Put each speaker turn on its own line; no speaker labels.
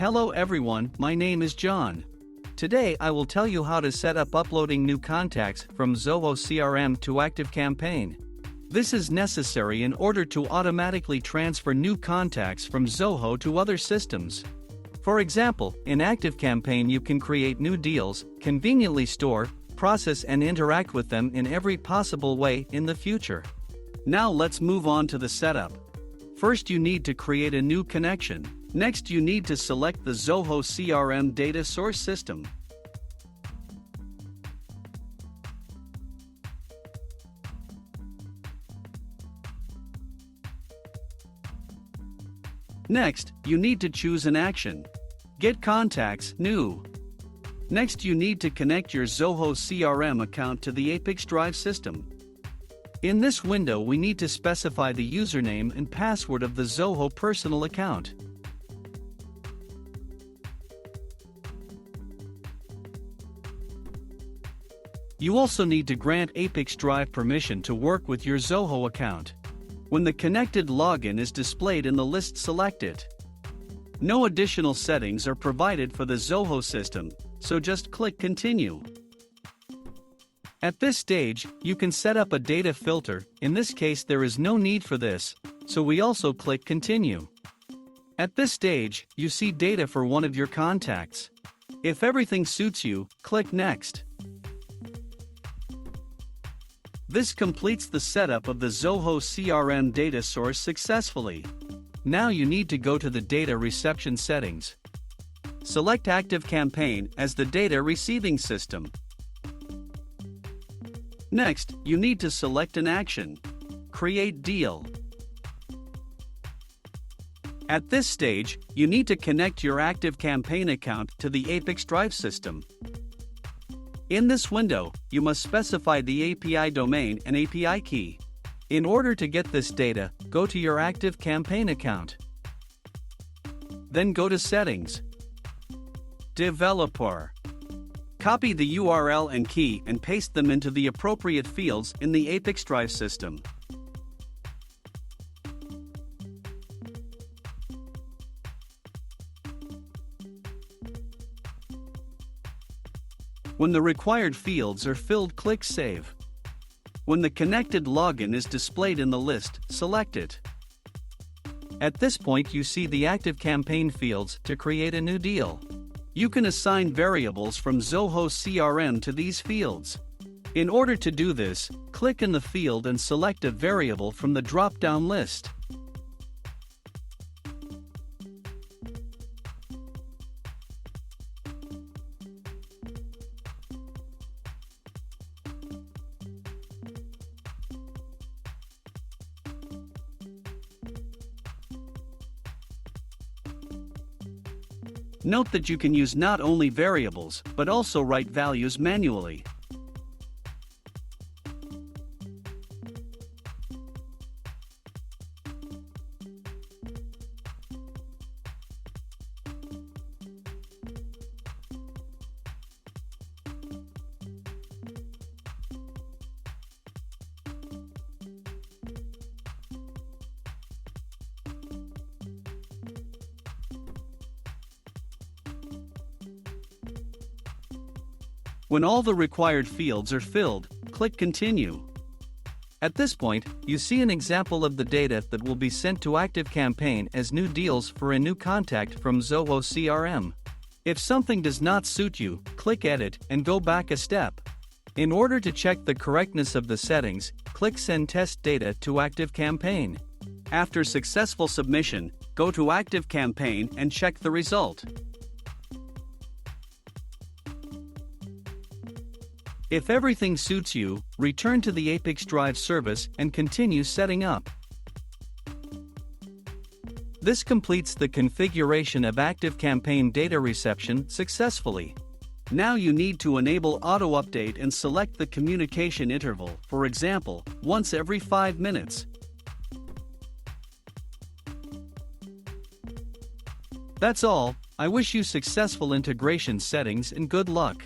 Hello everyone, my name is John. Today I will tell you how to set up uploading new contacts from Zoho CRM to ActiveCampaign. This is necessary in order to automatically transfer new contacts from Zoho to other systems. For example, in ActiveCampaign you can create new deals, conveniently store, process and interact with them in every possible way in the future. Now let's move on to the setup. First you need to create a new connection. Next you need to select the Zoho CRM data source system. Next, you need to choose an action. Get contacts, new. Next you need to connect your Zoho CRM account to the ApiX-Drive system. In this window we need to specify the username and password of the Zoho personal account. You also need to grant ApiX-Drive permission to work with your Zoho account. When the connected login is displayed in the list, select it. No additional settings are provided for the Zoho system, so just click Continue. At this stage, you can set up a data filter. In this case there is no need for this, so we also click Continue. At this stage, you see data for one of your contacts. If everything suits you, click Next. This completes the setup of the Zoho CRM data source successfully. Now you need to go to the data reception settings. Select ActiveCampaign as the data receiving system. Next, you need to select an action. Create deal. At this stage, you need to connect your ActiveCampaign account to the ApiX-Drive system. In this window, you must specify the API domain and API key. In order to get this data, go to your ActiveCampaign account. Then go to Settings. Developer. Copy the URL and key and paste them into the appropriate fields in the ApiX-Drive system. When the required fields are filled, click Save. When the connected login is displayed in the list, select it. At this point you see the ActiveCampaign fields to create a new deal. You can assign variables from Zoho CRM to these fields. In order to do this, click in the field and select a variable from the drop-down list. Note that you can use not only variables, but also write values manually. When all the required fields are filled, click Continue. At this point, you see an example of the data that will be sent to ActiveCampaign as new deals for a new contact from Zoho CRM. If something does not suit you, click Edit and go back a step. In order to check the correctness of the settings, click Send Test Data to ActiveCampaign. After successful submission, go to ActiveCampaign and check the result. If everything suits you, return to the ApiX-Drive service and continue setting up. This completes the configuration of ActiveCampaign data reception successfully. Now you need to enable auto-update and select the communication interval, for example, once every 5 minutes. That's all. I wish you successful integration settings and good luck.